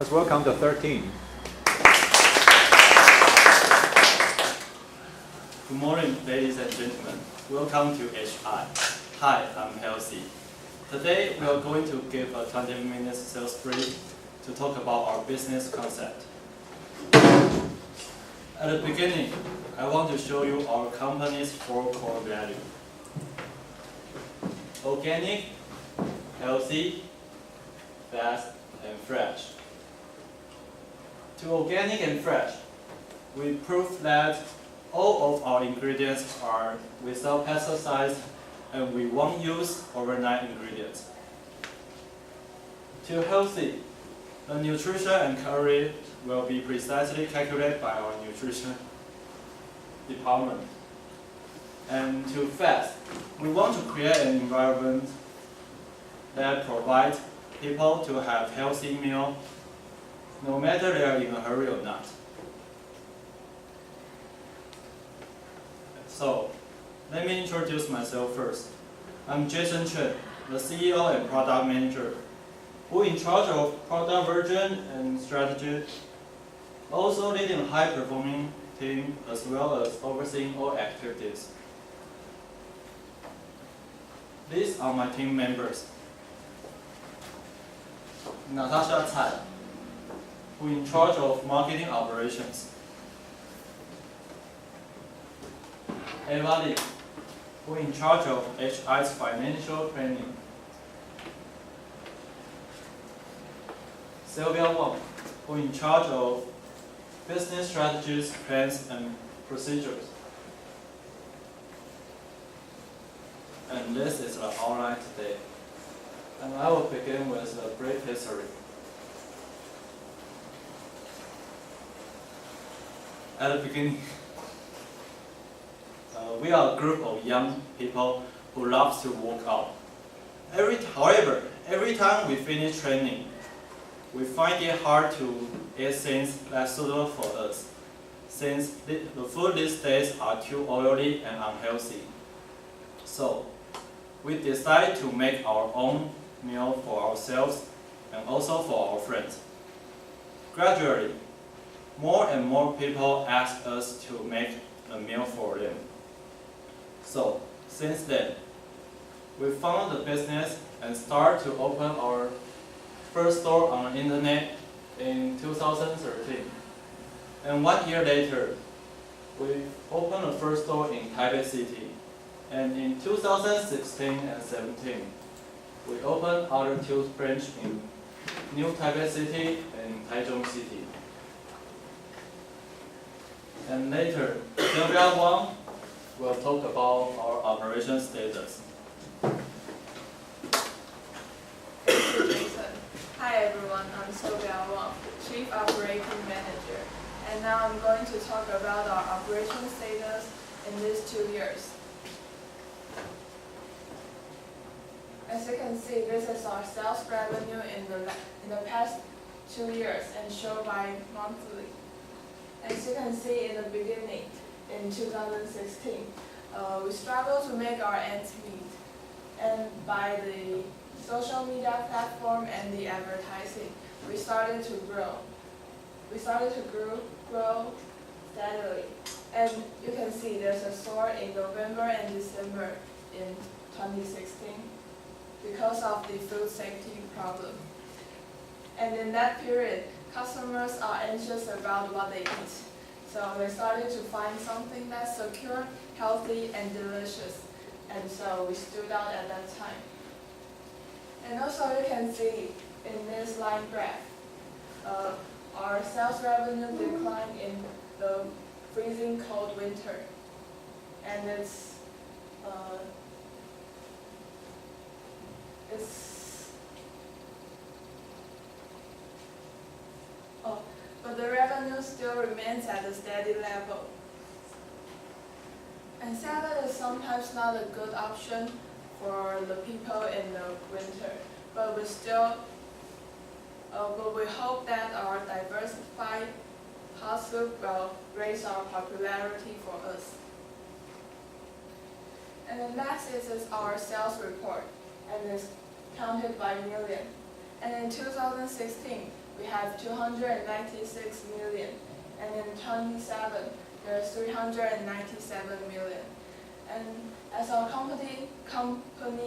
Let's welcome the 13. Good morning, ladies and gentlemen. Welcome to HI. Hi, I'm Healthy. Today, we are going to give a 20-minute sales brief to talk about our business concept. At the beginning, I want to show you our company's 4 core values. Organic, healthy, fast, and fresh. To organic and fresh, we prove that all of our ingredients are without pesticides and we won't use overnight ingredients. To healthy, the nutrition and calorie will be precisely calculated by our nutrition department. And to fast, we want to create an environment that provides people to have healthy meal no matter they are in a hurry or not. So, let me introduce myself first. I'm Jason Chen, the CEO and product manager, who in charge of product version and strategy, also leading a high-performing team as well as overseeing all activities. These are my team members. Natasha Tsai, who in charge of marketing operations. Eva Lee, who in charge of HI's financial planning. Sylvia Wang, who in charge of business strategies, plans, and procedures. And this is the outline today. And I will begin with a brief history. At the beginning, we are a group of young people who love to work out. However, every time we finish training, we find it hard to eat things that's suitable for us, since the food these days are too oily and unhealthy. So, we decided to make our own meal for ourselves and also for our friends. Gradually, more and more people ask us to make a meal for them. So, since then, we found the business and started to open our first store on the internet in 2013. And 1 year later, we opened the first store in Taipei City. And in 2016 and 17, we opened other 2 branches in New Taipei City and Taichung City. And later, Sylvia Wang will talk about our operation status. Thank you, Jason. Hi everyone, I'm Sylvia Wang, Chief Operating Manager. And now I'm going to talk about our operation status in these 2 years. As you can see, this is our sales revenue in the past 2 years and shown by monthly. As you can see in the beginning, in 2016, we struggled to make our ends meet. And by the social media platform and the advertising, we started to grow. We started to grow steadily. And you can see there's a soar in November and December in 2016 because of the food safety problem. And in that period, customers are anxious about what they eat. So they started to find something that's secure, healthy, and delicious. And so we stood out at that time. And also you can see in this line graph, our sales revenue declined in the freezing cold winter. And but the revenue still remains at a steady level. And salad is sometimes not a good option for the people in the winter, but we hope that our diversified hot soup will raise our popularity for us. And the next is our sales report, and it's counted by million. And in 2016, we have 296 million, and in 27, there's 397 million. And as our company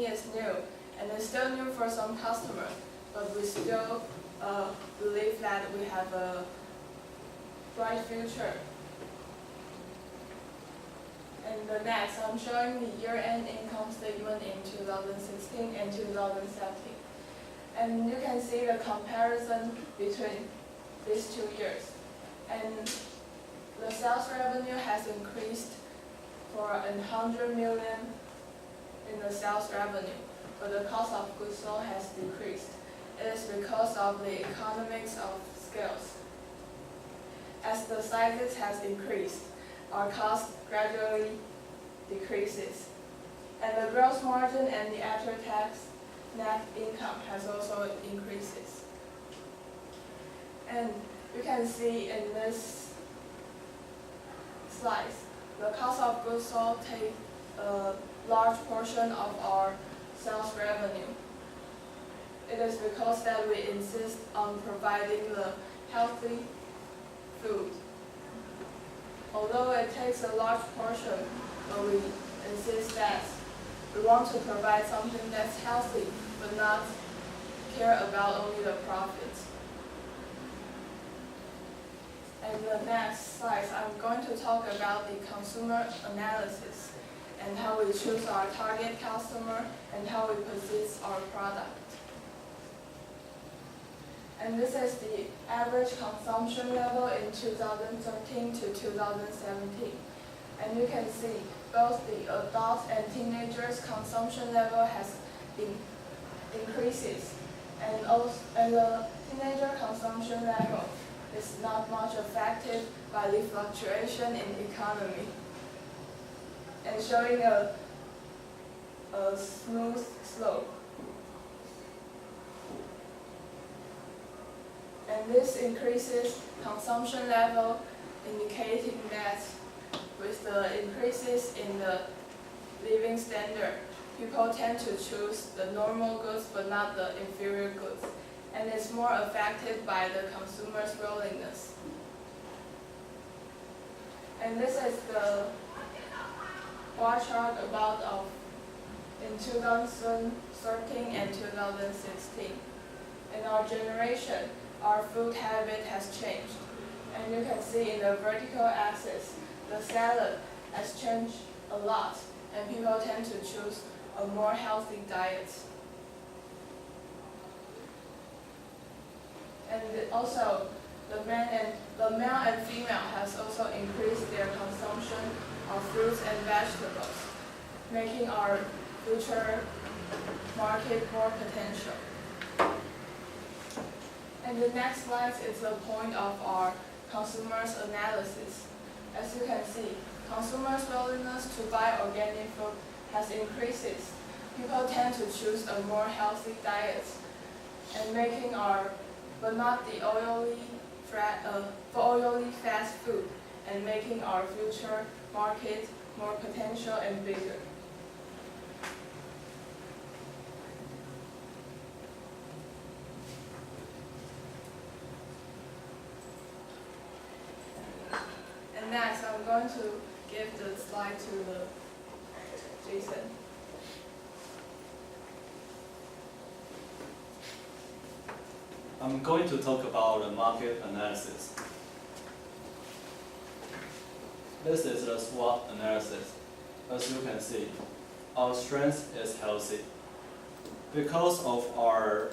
is new, and it's still new for some customers, but we still believe that we have a bright future. And the next, I'm showing the year-end income statement in 2016 and 2017. And you can see the comparison between these 2 years. And the sales revenue has increased for 100 million in the sales revenue, but the cost of goods sold has decreased. It is because of the economics of scales. As the sizes has increased, our cost gradually decreases. And the gross margin and the after-tax net income has also increases. And you can see in this slide, the cost of goods sold take a large portion of our sales revenue. It is because that we insist on providing the healthy food. Although it takes a large portion, but we insist that we want to provide something that's healthy, but not care about only the profits. And the next slide, I'm going to talk about the consumer analysis and how we choose our target customer and how we position our product. And this is the average consumption level in 2013 to 2017. And you can see both the adults and teenagers' consumption level has increases, and the teenager consumption level is not much affected by the fluctuation in the economy, and showing a smooth slope. And this increases consumption level, indicating that with the increases in the living standard, people tend to choose the normal goods but not the inferior goods, and it's more affected by the consumer's willingness. And this is the bar chart about in 2013 and 2016. In our generation, our food habit has changed, and you can see in the vertical axis, the salad has changed a lot, and people tend to choose a more healthy diet. And also, the male and female has also increased their consumption of fruits and vegetables, making our future market more potential. And the next slide is the point of our consumers' analysis. As you can see, consumers' willingness to buy organic food has increases. People tend to choose a more healthy diet, and making but not the oily fast food, and making our future market more potential and bigger. And next, I'm going to give the slide to Jason. I'm going to talk about the market analysis. This is the SWOT analysis. As you can see, our strength is healthy. Because of our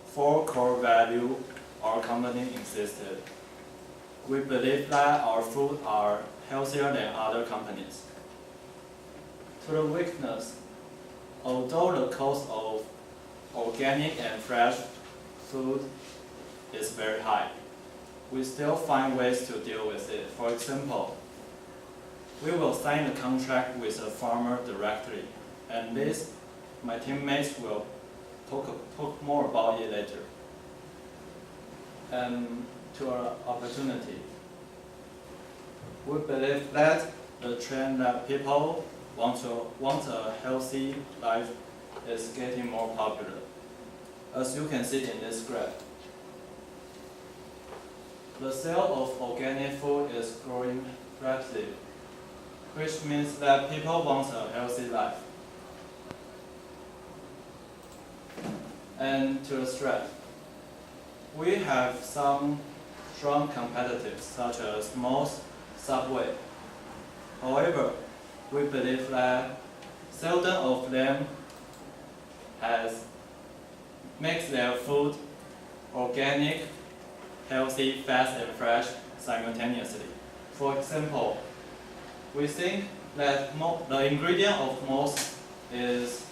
4 core values our company existed, we believe that our food are healthier than other companies. To the weakness, although the cost of organic and fresh food is very high, we still find ways to deal with it. For example, we will sign a contract with a farmer directly, and this, my teammates will talk more about it later. And to our opportunity, we believe that the trend that people want a healthy life is getting more popular. As you can see in this graph, The sale of organic food is growing rapidly, which means that people want a healthy life. And to the threat, we have some strong competitors such as Moss, Subway. However, we believe that seldom of them makes their food organic, healthy, fast, and fresh simultaneously. For example, we think that the ingredient of Moss is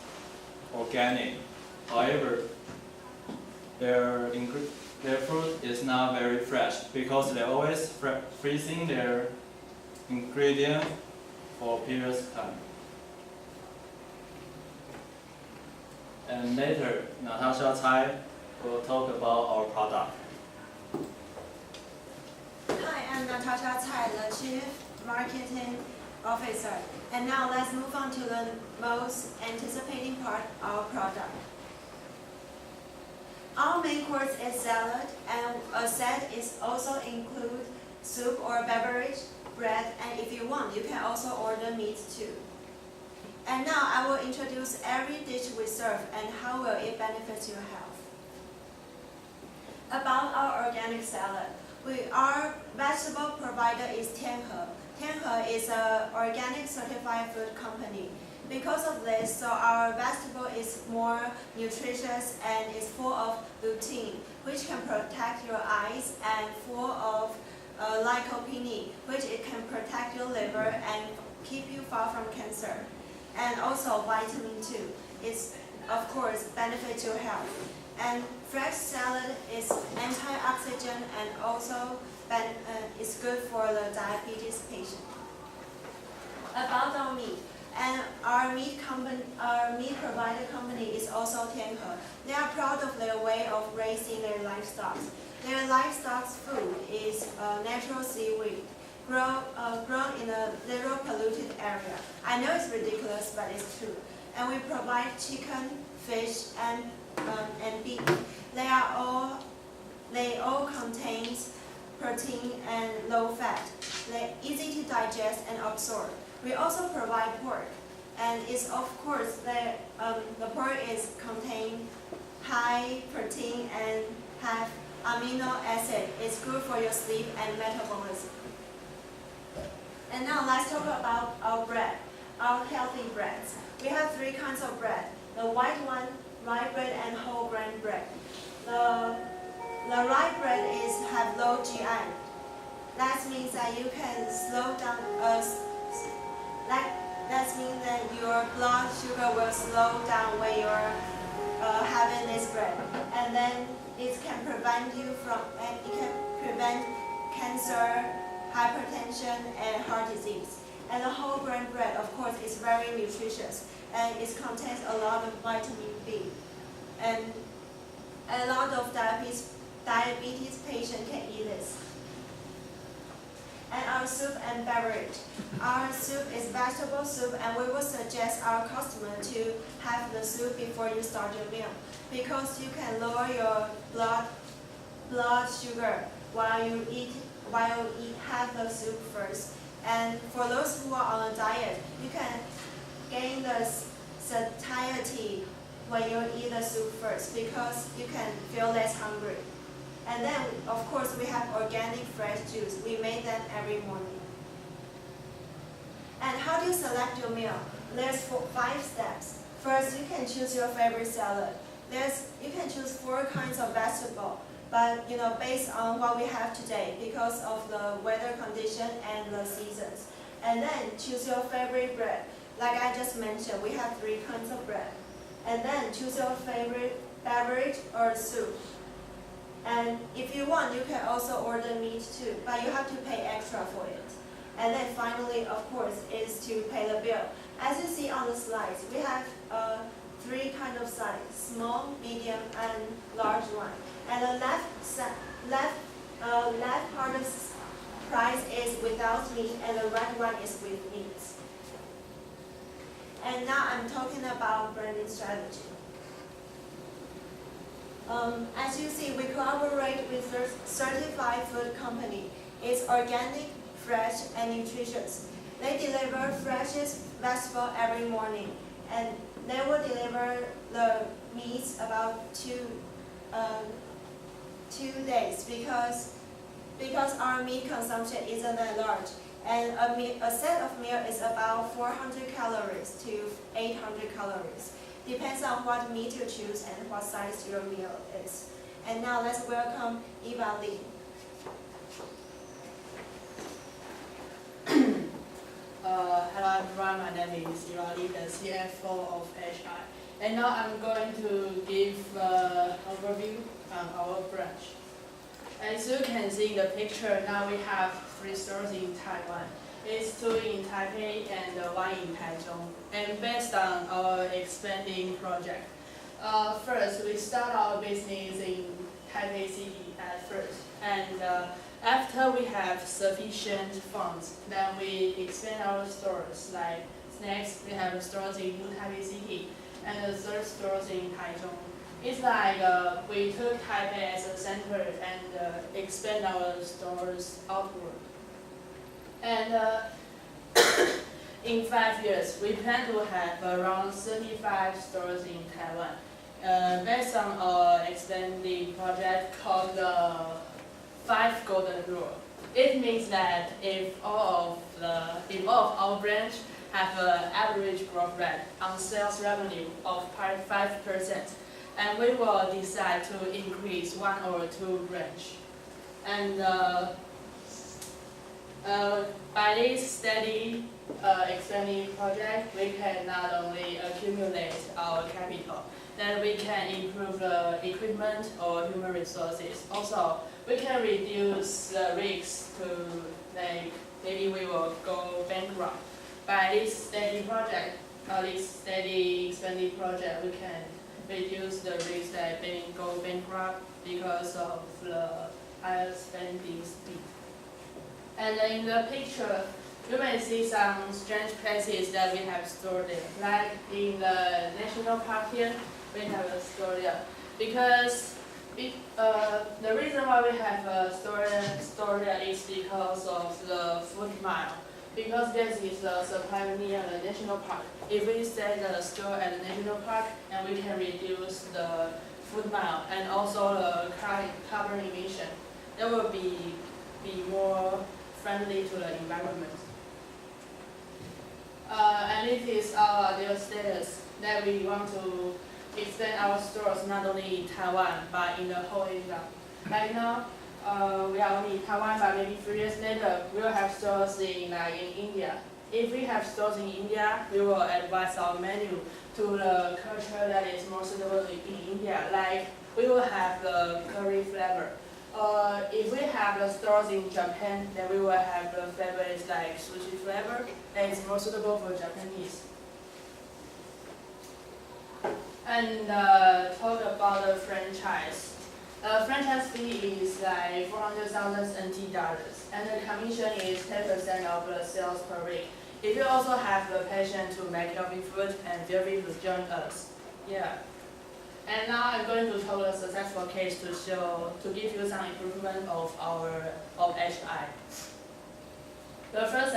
organic. However, their fruit is not very fresh because they always freezing their ingredient for periods of time. And later, Natasha Tsai will talk about our product. Hi, I'm Natasha Tsai, the Chief Marketing Officer. And now let's move on to the most anticipating part, our product. Our main course is salad, and a set is also include soup or beverage, bread, and if you want, you can also order meat too. And now I will introduce every dish we serve and how will it benefit your health. About our organic salad, our vegetable provider is Tianhe. Tianhe is an organic certified food company. Because of this, so our vegetable is more nutritious and is full of lutein, which can protect your eyes, and full of lycopene, which it can protect your liver and keep you far from cancer. And also vitamin 2. It's, of course, benefits your health. And fresh salad is antioxidant and also is good for the diabetes patient. About our meat. And our meat provider company is also Tianhe. They are proud of their way of raising their livestock. Their livestock food is natural seaweed, grown in a zero polluted area. I know it's ridiculous, but it's true. And we provide chicken, fish, and beef. They all contains protein and low fat. They're easy to digest and absorb. We also provide pork, and it's of course the pork is contain high protein and have amino acid. It's good for your sleep and metabolism. And now let's talk about our bread, our healthy breads. We have three kinds of bread: the white one, rye bread, and whole grain bread. The rye bread have low GI. That means that you can slow down. That means that your blood sugar will slow down when you're having this bread, and then it can prevent cancer, hypertension, and heart disease. And the whole grain bread, of course, is very nutritious, and it contains a lot of vitamin B, and a lot of diabetes patients can eat this. And our soup and beverage. Our soup is vegetable soup, and we will suggest our customer to have the soup before you start your meal, because you can lower your blood sugar while you have the soup first. And for those who are on a diet, you can gain the satiety when you eat the soup first, because you can feel less hungry. And then, of course, we have organic fresh juice. We make them every morning. And how do you select your meal? There's 5 steps. First, you can choose your favorite salad. You can choose 4 kinds of vegetable, but based on what we have today, because of the weather condition and the seasons. And then choose your favorite bread. Like I just mentioned, we have 3 kinds of bread. And then choose your favorite beverage or soup. And if you want, you can also order meat too, but you have to pay extra for it. And then finally, of course, is to pay the bill. As you see on the slides, we have 3 kinds of size: small, medium, and large one. And the left part of price is without meat, and the right one is with meat. And now I'm talking about branding strategy. As you see, we collaborate with a certified food company. It's organic, fresh, and nutritious. They deliver freshest vegetable every morning, and they will deliver the meats about 2 days because our meat consumption isn't that large, and a set of meal is about 400 calories to 800 calories. Depends on what meat you choose and what size your meal is. And now let's welcome Eva Lee. Hello everyone, my name is Eva Lee, the CFO of HI. And now I'm going to give an overview on our branch. As you can see in the picture, now we have 3 stores in Taiwan. It's 2 in Taipei and 1 in Taichung. And based on our expanding project, first we start our business in Taipei City at first. And after we have sufficient funds, then we expand our stores. Like next, we have stores in New Taipei City and the 3rd stores in Taichung. It's like we took Taipei as a center and expand our stores outward. And in 5 years, we plan to have around 35 stores in Taiwan. Based on our expanding project called the 5 Golden Rule. It means that if all of our branch have an average growth rate on sales revenue of 5%, and we will decide to increase 1 or 2 branch. And by this steady expanding project, we can not only accumulate our capital, then we can improve the equipment or human resources. Also, we can reduce the risks to, like, maybe we will go bankrupt. By this steady project, this steady expanding project, we can reduce the risk that we go bankrupt because of the higher spending speed. And in the picture, you may see some strange places that we have stored there. Like in the national park here, we have a store there. Because the reason why we have a store there is because of the food mile. Because this is the supply near the national park. If we set the store at the national park, and we can reduce the food mile and also the carbon emission, that will be more friendly to the environment. And it is our ideal status that we want to expand our stores not only in Taiwan but in the whole Asia. Right now, we are only in Taiwan, but maybe 3 years later, we will have stores in India. If we have stores in India, we will advise our menu to the culture that is more suitable in India. Like we will have the curry flavor. If we have the stores in Japan, then we will have the flavors like sushi flavor that is more suitable for Japanese. And talk about the franchise. Franchise fee is like 400,000 NT dollars, and the commission is 10% of the sales per week. If you also have the passion to make healthy food, and feel free to join us. Yeah. And now I'm going to tell a successful case to give you some improvement of HI. The first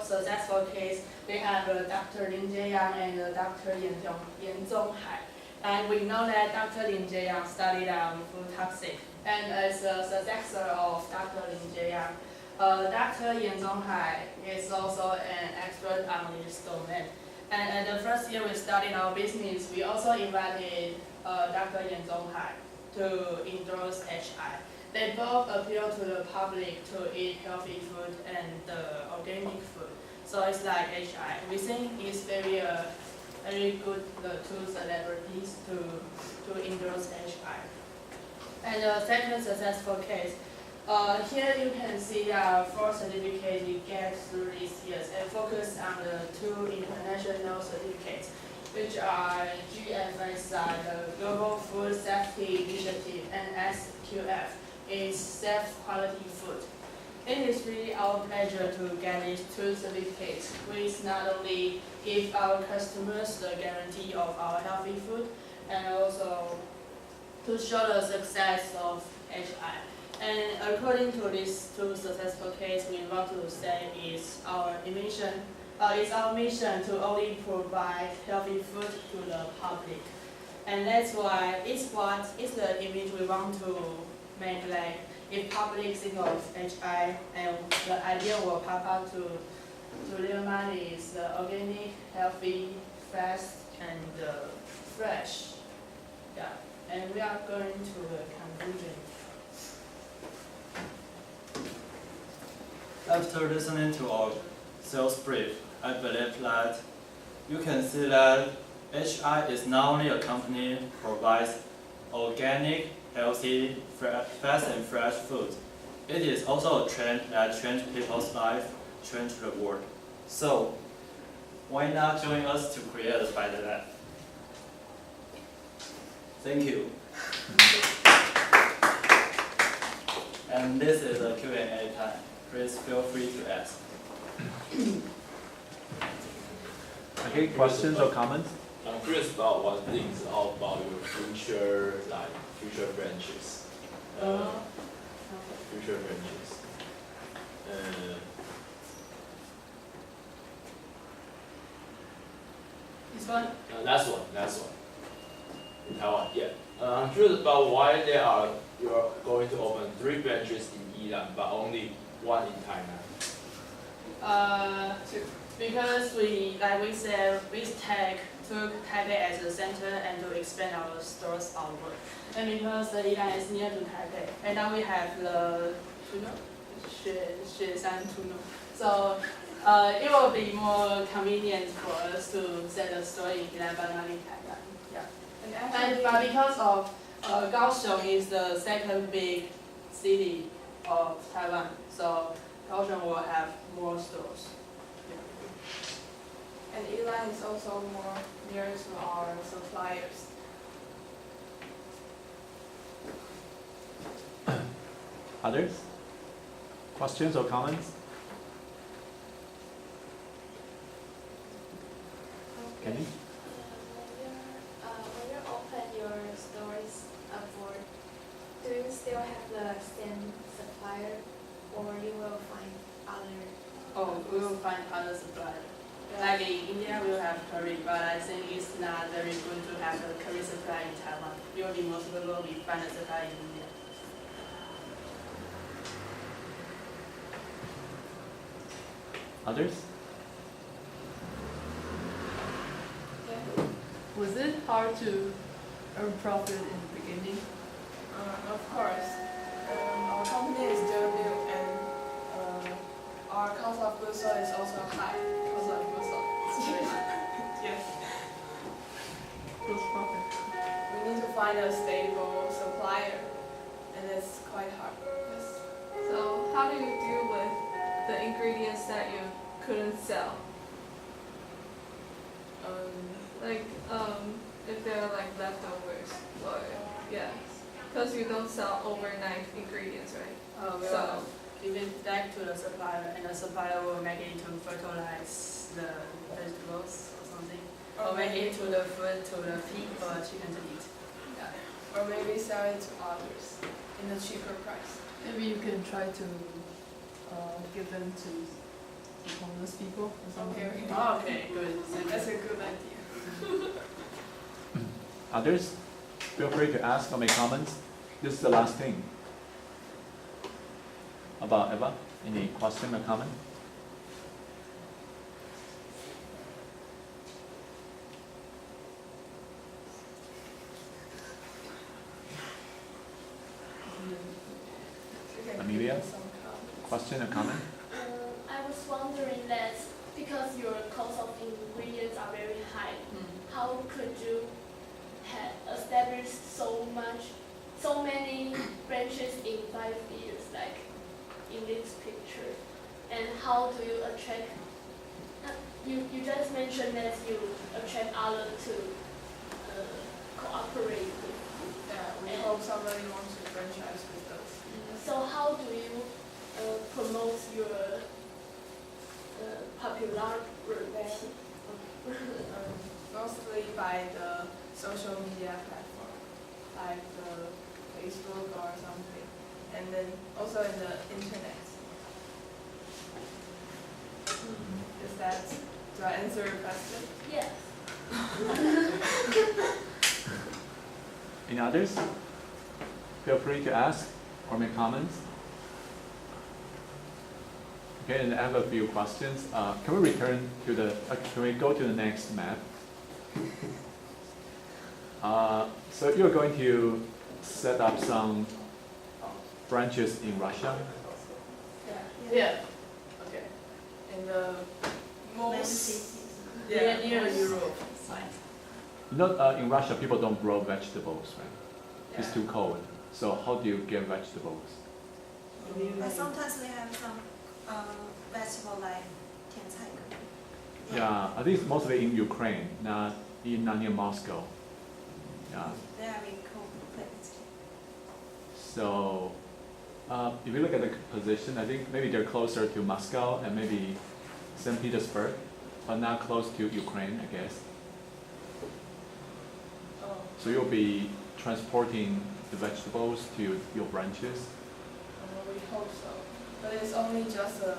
successful case, we have Dr. Lin Jae-yang and Dr. Yan Zhonghai. And we know that Dr. Lin Jae-yang studied food toxic. And as a successor of Dr. Lin Jae-yang, Dr. Yan Zhonghai is also an expert on this domain. And at the first year we started our business, we also invited Dr. Yan Zhonghai to endorse HI. They both appeal to the public to eat healthy food and organic food. So it's like HI. We think it's very good to celebrities to endorse HI. And the second successful case, here you can see 4 certificates we get through these years and focus on the 2 international certificates, which are GFSI, the Global Food Safety Initiative, and SQF, is Safe Quality Food. It is really our pleasure to get these 2 certificates, which not only give our customers the guarantee of our healthy food, and also to show the success of HI. And according to these two successful cases, we want to say is our mission. It's our mission to only provide healthy food to the public, and that's why it's the image we want to make. Like if public think of HI, and the idea will pop up to their mind is the organic, healthy, fast, and fresh. Yeah, and we are going to the conclusion. After listening to our sales brief, I believe that you can see that HI is not only a company provides organic, healthy, fast and fresh food. It is also a trend that changes people's life, changes the world. So, why not join us to create a better life? Thank you. And this is a Q&A time. Please feel free to ask. Okay, questions or comments? I'm curious about one thing about your future branches. Future branches. This one? Last one. In Taiwan, yeah. I'm curious about why you're going to open 3 branches in Yilan, but only 1 in Tainan. Because we said, we took Taipei as a center and to expand our stores outward. And because the Yilan is near to Taipei, and now we have the Tuno, Xueshan Tuno. So it will be more convenient for us to set a store in Yilan, but not in Taiwan. Yeah. But because of Kaohsiung is the second big city of Taiwan, so Kaohsiung will have more stores. And Yilan is also more near to our suppliers. Others? Questions or comments? Kenny? When you open your stores abroad, do you still have the same supplier, or you will find other? Oh, we will find other suppliers. Like in India, we will have curry, but I think it's not very good to have the curry supply in Taiwan. It will be most probably we find a supply in India. Others? Was it hard to earn profit in the beginning? Of course. Our company is still new, and our cost of goods sold is also high. Cost of goods sold. Yes. Gross profit. We need to find a stable supplier, and it's quite hard. Yes. So how do you deal with the ingredients that you couldn't sell? If they're like leftovers, or yeah, because you don't sell overnight ingredients, right? We will give it back to the supplier, and the supplier will make it to fertilize the vegetables or something, or make it to the food to the pig or chicken to eat. Yeah. Or maybe sell it to others in a cheaper price. Maybe you can try to give them to homeless people or something. Okay. Oh, okay, good. That's a good idea. Others? Feel free to ask or make comments. This is the last thing. About Eva, any question or comment? Amelia? Question or comment? I was wondering that because your cost of ingredients are very high, how could you have established so many branches in 5 years, like in this picture? And how do you attract? You just mentioned that you attract others to cooperate with. We hope somebody wants to franchise with us. So how do you promote your popularity? Mostly by the social media platform, like Facebook or something, and then also in the internet. Is that, do I answer your question? Yes. Any others? Feel free to ask or make comments. Okay, and I have a few questions. Can we return to the, can we go to the next map? So you're going to set up some branches in Russia? Yeah. Okay. In the most near Europe. You know, in Russia, people don't grow vegetables, right? It's too cold. So how do you get vegetables? Sometimes they have some vegetable like 甜菜根. Yeah, I think it's mostly in Ukraine, not near Moscow. Yeah. They are in cold places. So if you look at the position, I think maybe they're closer to Moscow and maybe St. Petersburg, but not close to Ukraine, I guess. So you'll be transporting the vegetables to your branches? We hope so. But it's only just a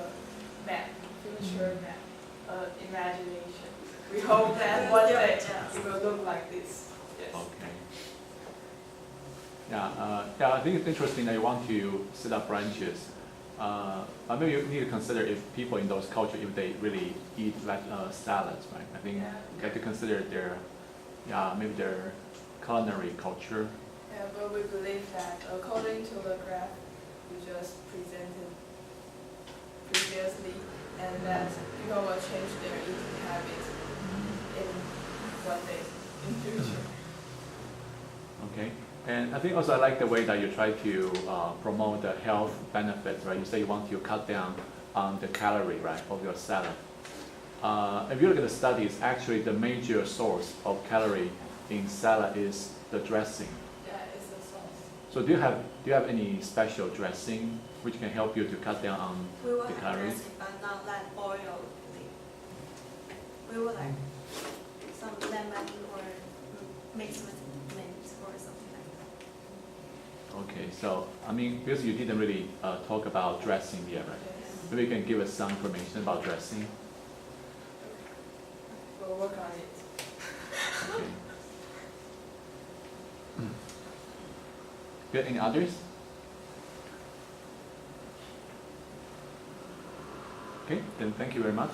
map, future map, imagination. We hope that one day it will look like this. Yes. Okay. Yeah, I think it's interesting that you want to set up branches. But maybe you need to consider if people in those cultures, if they really eat salads, right? I think you have to consider their, maybe their culinary culture. Yeah, but we believe that according to the graph we just presented previously, and that people will change their eating habits in one day, in future. Okay. And I think also I like the way that you try to promote the health benefits, right? You say you want to cut down on the calorie, right, of your salad. If you look at the studies, actually the major source of calorie in salad is the dressing. Yeah, it's the sauce. So do you have any special dressing which can help you to cut down on We will the have calories? dressing, but not that oil. We will like some lemon or mixed with mint or something like that. Okay, so I mean, because you didn't really talk about dressing yet, right? Yes. Maybe you can give us some information about dressing. We'll work on it. Okay. Good. Any others? Okay, then thank you very much.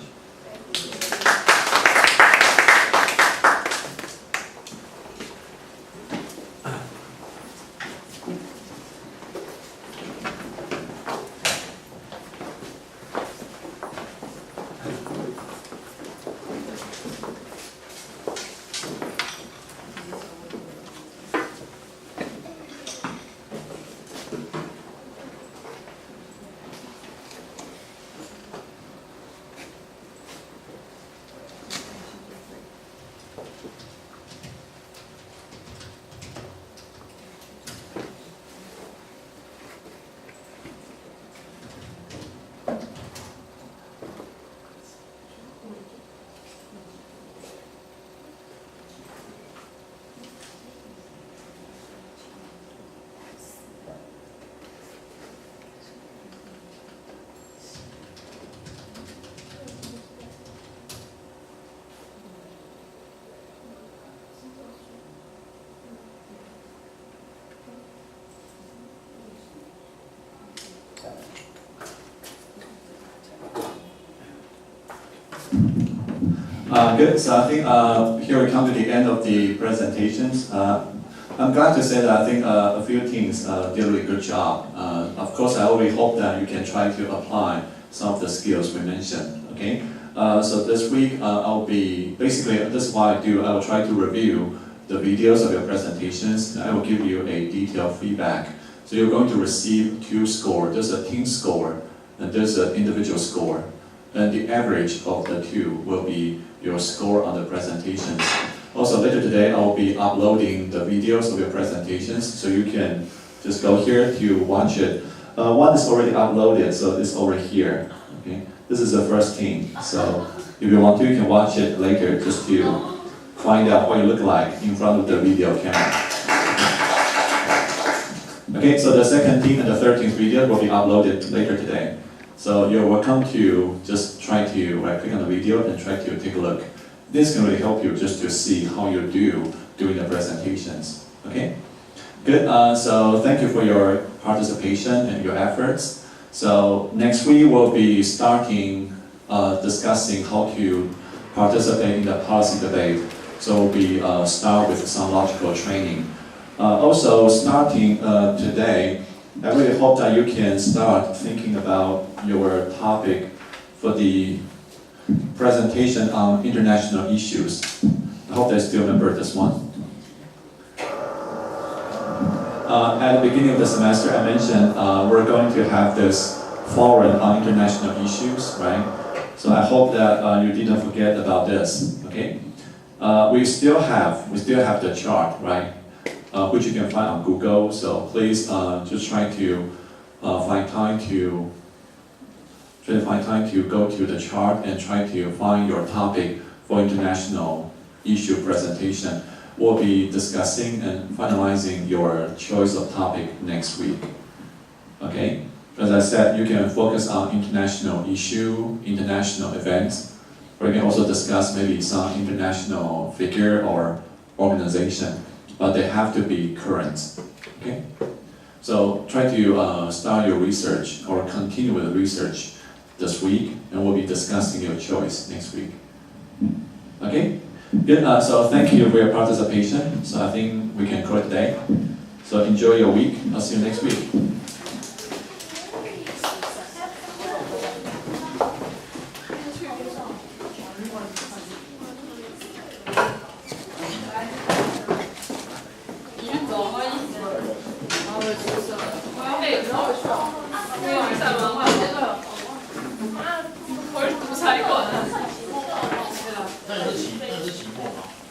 Good. So I think here we come to the end of the presentations. I'm glad to say that I think a few teams did a really good job. Of course, I only hope that you can try to apply some of the skills we mentioned. Okay. So this week I'll be basically this is what I do. I will try to review the videos of your presentations. And I will give you a detailed feedback. So you're going to receive 2 scores. There's a team score and there's an individual score. And the average of the 2 will be your score on the presentations. Also later today I will be uploading the videos of your presentations, so you can just go here to watch it. One is already uploaded, so it's over here. Okay, this is the first team. So if you want to, you can watch it later just to find out what you look like in front of the video camera. Okay, so the second and the 13th video will be uploaded later today. So you're welcome to just try to click on the video and try to take a look. This can really help you just to see how you do during the presentations. Okay? Good, so thank you for your participation and your efforts. So next week we'll be starting discussing how to participate in the policy debate. So we'll be start with some logical training. Also starting today, I really hope that you can start thinking about your topic for the presentation on international issues. I hope they still remember this one. At the beginning of the semester, I mentioned we're going to have this forum on international issues, right? So I hope that you didn't forget about this, okay? We still have the chart, right? Which you can find on Google. So please just try to find time to go to the chart and try to find your topic for international issue presentation. We'll be discussing and finalizing your choice of topic next week. Okay? As I said, you can focus on international issue, international events, or you can also discuss maybe some international figure or organization, but they have to be current. Okay? So try to start your research or continue with the research this week, and we'll be discussing your choice next week. Okay? Good, so thank you for your participation. So I think we can call it today. So enjoy your week. I'll see you next week.那是期末嘛。